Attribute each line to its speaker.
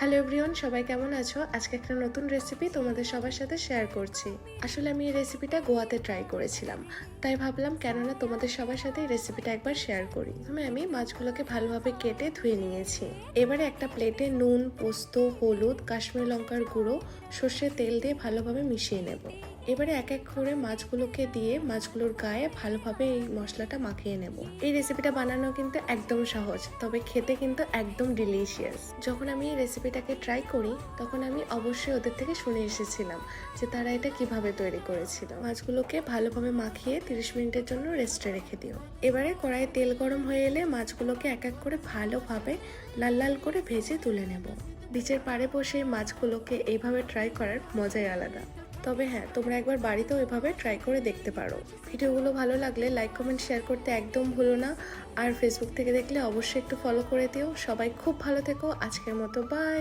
Speaker 1: Hello everyone, সবাই কেমন আছো? আজকে একটা নতুন রেসিপি তোমাদের সবার সাথে শেয়ার করছি। আসলে আমি এই রেসিপিটা গোয়াতে ট্রাই করেছিলাম, তাই ভাবলাম কেননা তোমাদের সবার সাথে এই রেসিপিটা একবার শেয়ার করি। আমি মাছগুলোকে ভালোভাবে কেটে ধুয়ে নিয়েছি। এবারে একটা প্লেটে নুন, পোস্ত, হলুদ, কাশ্মীরি লঙ্কার গুঁড়ো, সর্ষের তেল দিয়ে ভালোভাবে মিশিয়ে নেব। এবারে এক এক করে মাছগুলোকে দিয়ে মাছগুলোর গায়ে ভালোভাবে এই মশলাটা মাখিয়ে নেব। এই রেসিপিটা বানানো কিন্তু একদম সহজ, তবে খেতে কিন্তু একদম ডিলিশিয়াস। যখন আমি এই রেসিপিটাকে ট্রাই করি তখন আমি অবশ্যই ওদের থেকে শুনে এসেছিলাম যে তারা এটা কিভাবে তৈরি করেছিল। মাছগুলোকে ভালোভাবে মাখিয়ে 30 মিনিটের জন্য রেস্টে রেখে দিও। এবারে কড়াইয়ে তেল গরম হয়ে এলে মাছগুলোকে এক এক করে ভালোভাবে লাল লাল করে ভেজে তুলে নেব। বিচের পাড়ে বসে মাছগুলোকে এইভাবে ট্রাই করার মজাই আলাদা। তবে হ্যাঁ, তোমরা একবার বাড়িতেও এভাবে ট্রাই করে দেখতে পারো। ভিডিওগুলো ভালো লাগলে লাইক, কমেন্ট, শেয়ার করতে একদম ভুলো না। আর ফেসবুক থেকে দেখলে অবশ্যই একটু ফলো করে দিও। সবাই খুব ভালো থেকো। আজকের মতো বাই।